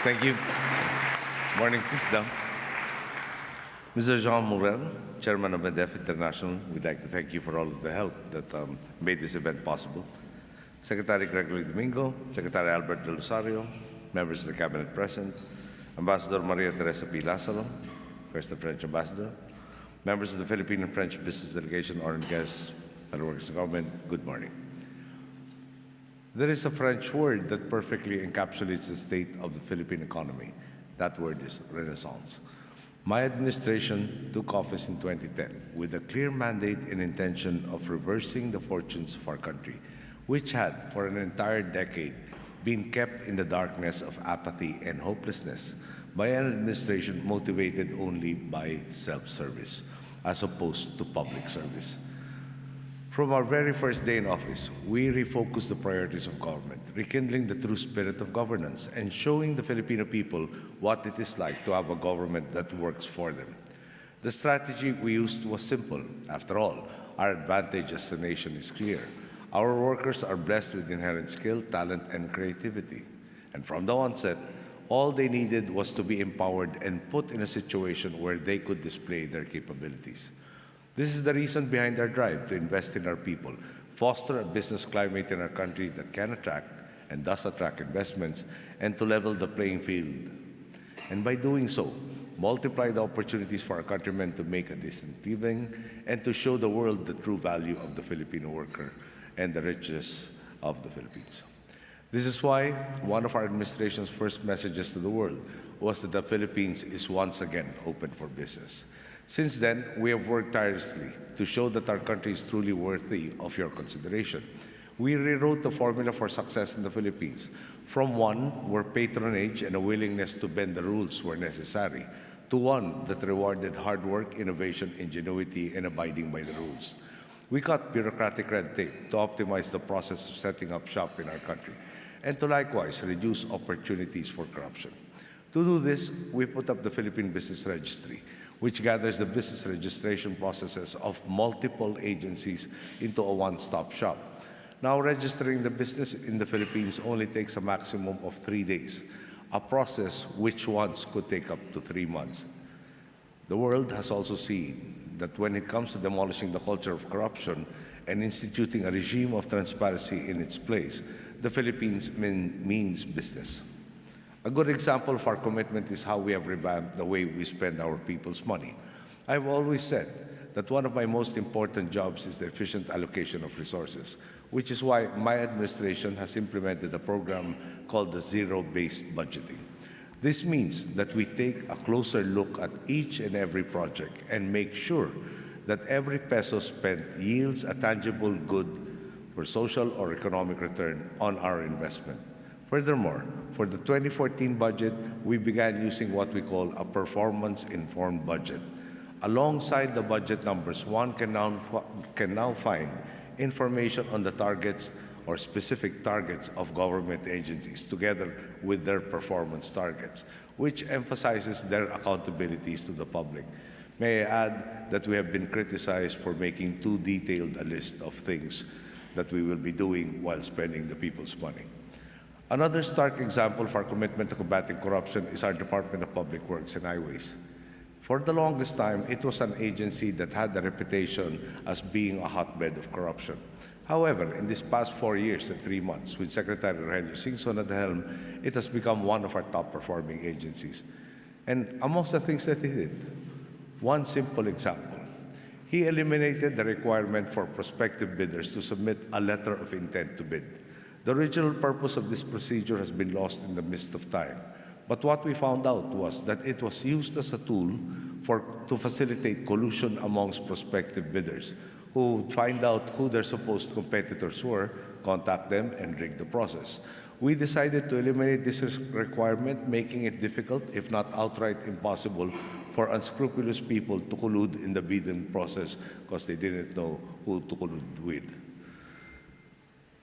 Thank you. Morning, please, down. Mr. Jean Morel, Chairman of MEDEF International, we'd like to thank you for all of the help that made this event possible. Secretary Gregory Domingo, Secretary Albert Del Rosario, members of the Cabinet present, Ambassador Maria Teresa P. Lazaro, first the French Ambassador, members of the Philippine and French Business Delegation, honored guests, fellow workers of government, good morning. There is a French word that perfectly encapsulates the state of the Philippine economy. That word is renaissance. My administration took office in 2010 with a clear mandate and intention of reversing the fortunes of our country, which had, for an entire decade, been kept in the darkness of apathy and hopelessness by an administration motivated only by self-service, as opposed to public service. From our very first day in office, we refocused the priorities of government, rekindling the true spirit of governance and showing the Filipino people what it is like to have a government that works for them. The strategy we used was simple. After all, our advantage as a nation is clear. Our workers are blessed with inherent skill, talent, and creativity. And from the onset, all they needed was to be empowered and put in a situation where they could display their capabilities. This is the reason behind our drive to invest in our people, foster a business climate in our country that can attract and does attract investments, and to level the playing field. And by doing so, multiply the opportunities for our countrymen to make a decent living and to show the world the true value of the Filipino worker and the riches of the Philippines. This is why one of our administration's first messages to the world was that the Philippines is once again open for business. Since then, we have worked tirelessly to show that our country is truly worthy of your consideration. We rewrote the formula for success in the Philippines, from one where patronage and a willingness to bend the rules were necessary, to one that rewarded hard work, innovation, ingenuity, and abiding by the rules. We cut bureaucratic red tape to optimize the process of setting up shop in our country, and to likewise reduce opportunities for corruption. To do this, we put up the Philippine Business Registry, which gathers the business registration processes of multiple agencies into a one-stop shop. Now, registering the business in the Philippines only takes a maximum of 3 days, a process which once could take up to 3 months. The world has also seen that when it comes to demolishing the culture of corruption and instituting a regime of transparency in its place, the Philippines means business. A good example of our commitment is how we have revamped the way we spend our people's money. I've always said that one of my most important jobs is the efficient allocation of resources, which is why my administration has implemented a program called the Zero-Based Budgeting. This means that we take a closer look at each and every project and make sure that every peso spent yields a tangible good for social or economic return on our investment. Furthermore, for the 2014 budget, we began using what we call a performance-informed budget. Alongside the budget numbers, one can now find information on the targets or specific targets of government agencies together with their performance targets, which emphasizes their accountabilities to the public. May I add that we have been criticized for making too detailed a list of things that we will be doing while spending the people's money. Another stark example of our commitment to combating corruption is our Department of Public Works and Highways. For the longest time, it was an agency that had a reputation as being a hotbed of corruption. However, in these past 4 years and 3 months, with Secretary Rogelio Singson at the helm, it has become one of our top-performing agencies. And amongst the things that he did, one simple example, he eliminated the requirement for prospective bidders to submit a letter of intent to bid. The original purpose of this procedure has been lost in the mist of time. But what we found out was that it was used as a tool to facilitate collusion amongst prospective bidders who would find out who their supposed competitors were, contact them, and rig the process. We decided to eliminate this requirement, making it difficult, if not outright impossible, for unscrupulous people to collude in the bidding process because they didn't know who to collude with.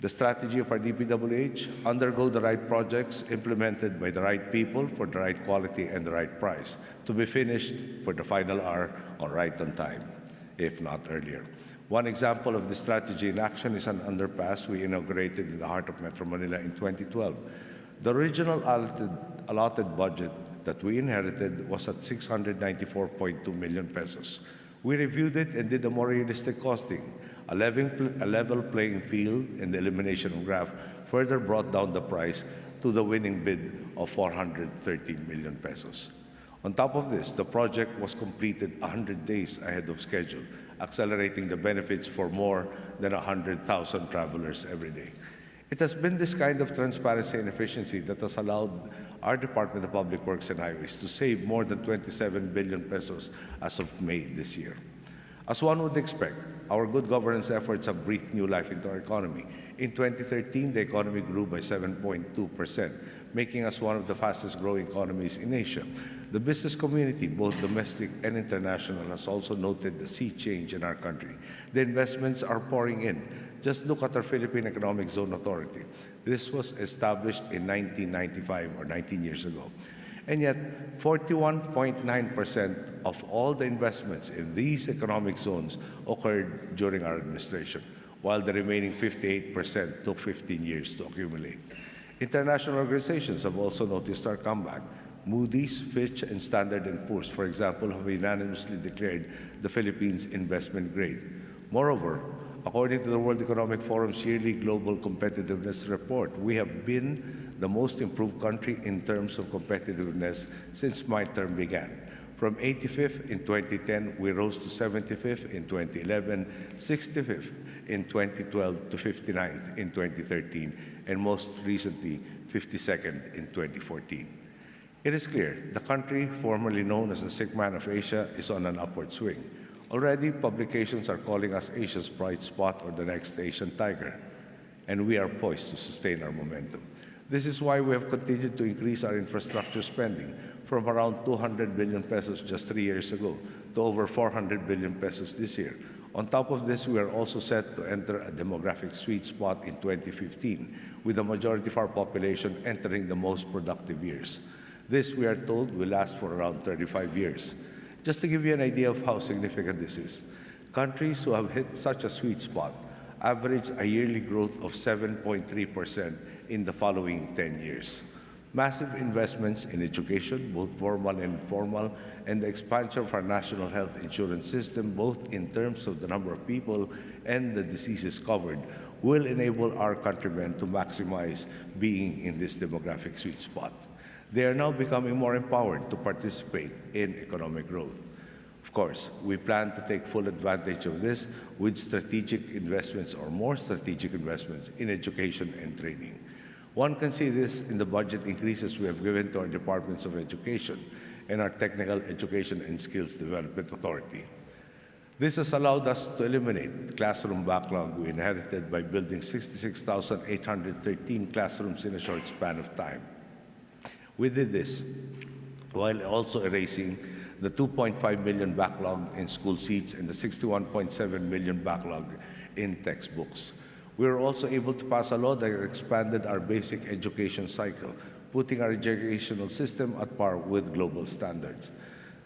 The strategy of our DPWH: undergo the right projects implemented by the right people for the right quality and the right price, to be finished for the final hour or right on time, if not earlier. One example of this strategy in action is an underpass we inaugurated in the heart of Metro Manila in 2012. The original allotted budget that we inherited was at 694.2 million pesos. We reviewed it and did a more realistic costing. A level playing field and the elimination of graft further brought down the price to the winning bid of 413 million pesos. On top of this, the project was completed 100 days ahead of schedule, accelerating the benefits for more than 100,000 travelers every day. It has been this kind of transparency and efficiency that has allowed our Department of Public Works and Highways to save more than 27 billion pesos as of May this year. As one would expect, our good governance efforts have breathed new life into our economy. In 2013, the economy grew by 7.2%, making us one of the fastest growing economies in Asia. The business community, both domestic and international, has also noted the sea change in our country. The investments are pouring in. Just look at our Philippine Economic Zone Authority. This was established in 1995 or 19 years ago. And yet, 41.9% of all the investments in these economic zones occurred during our administration, while the remaining 58% took 15 years to accumulate. International organizations have also noticed our comeback. Moody's, Fitch, and Standard & Poor's, for example, have unanimously declared the Philippines investment grade. Moreover, according to the World Economic Forum's yearly Global Competitiveness Report, we have been the most improved country in terms of competitiveness since my term began. From 85th in 2010, we rose to 75th in 2011, 65th in 2012 to 59th in 2013, and most recently, 52nd in 2014. It is clear the country, formerly known as the sick man of Asia, is on an upward swing. Already, publications are calling us Asia's bright spot or the next Asian tiger, and we are poised to sustain our momentum. This is why we have continued to increase our infrastructure spending from around 200 billion pesos just 3 years ago to over 400 billion pesos this year. On top of this, we are also set to enter a demographic sweet spot in 2015, with the majority of our population entering the most productive years. This, we are told, will last for around 35 years. Just to give you an idea of how significant this is, countries who have hit such a sweet spot average a yearly growth of 7.3% in the following 10 years. Massive investments in education, both formal and informal, and the expansion of our national health insurance system, both in terms of the number of people and the diseases covered, will enable our countrymen to maximize being in this demographic sweet spot. They are now becoming more empowered to participate in economic growth. Of course, we plan to take full advantage of this with strategic investments or more strategic investments in education and training. One can see this in the budget increases we have given to our departments of education and our Technical Education and Skills Development Authority. This has allowed us to eliminate the classroom backlog we inherited by building 66,813 classrooms in a short span of time. We did this while also erasing the 2.5 million backlog in school seats and the 61.7 million backlog in textbooks. We were also able to pass a law that expanded our basic education cycle, putting our educational system at par with global standards.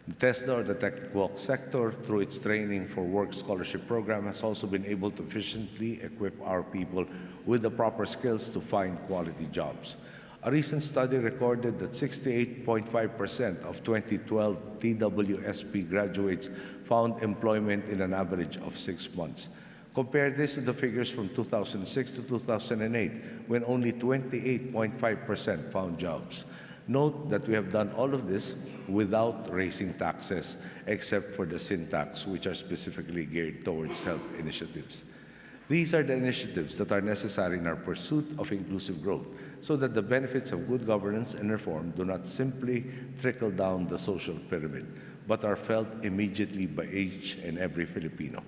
The TESDA, or the Tech Work sector, through its Training for Work Scholarship program, has also been able to efficiently equip our people with the proper skills to find quality jobs. A recent study recorded that 68.5% of 2012 TWSP graduates found employment in an average of 6 months. Compare this to the figures from 2006 to 2008, when only 28.5% found jobs. Note that we have done all of this without raising taxes, except for the sin tax, which are specifically geared towards health initiatives. These are the initiatives that are necessary in our pursuit of inclusive growth, so that the benefits of good governance and reform do not simply trickle down the social pyramid, but are felt immediately by each and every Filipino.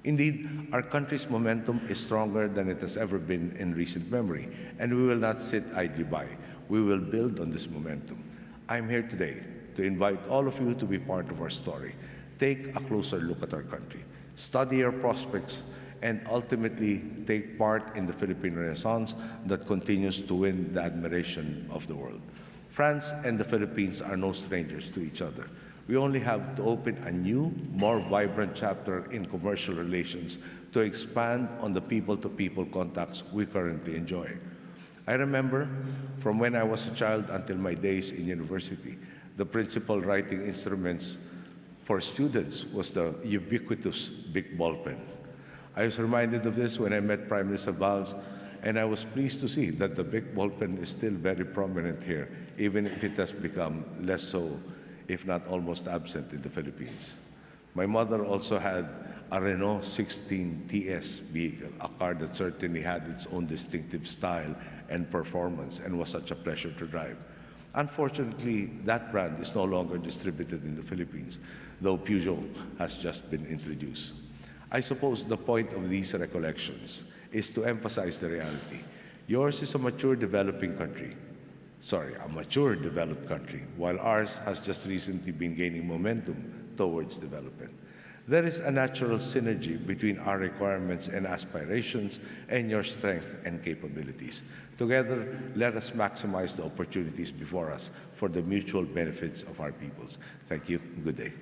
Indeed, our country's momentum is stronger than it has ever been in recent memory, and we will not sit idly by. We will build on this momentum. I'm here today to invite all of you to be part of our story. Take a closer look at our country, study our prospects, and ultimately take part in the Philippine Renaissance that continues to win the admiration of the world. France and the Philippines are no strangers to each other. We only have to open a new, more vibrant chapter in commercial relations to expand on the people-to-people contacts we currently enjoy. I remember from when I was a child until my days in university, the principal writing instruments for students was the ubiquitous big ball pen. I was reminded of this when I met Prime Minister Valls, and I was pleased to see that the big ball pen is still very prominent here, even if it has become less so, if not almost absent in the Philippines. My mother also had a Renault 16 TS vehicle, a car that certainly had its own distinctive style and performance and was such a pleasure to drive. Unfortunately, that brand is no longer distributed in the Philippines, though Peugeot has just been introduced. I suppose the point of these recollections is to emphasize the reality. Yours is a mature developing country. A mature developed country, while ours has just recently been gaining momentum towards development. There is a natural synergy between our requirements and aspirations and your strength and capabilities. Together, let us maximize the opportunities before us for the mutual benefits of our peoples. Thank you. Good day.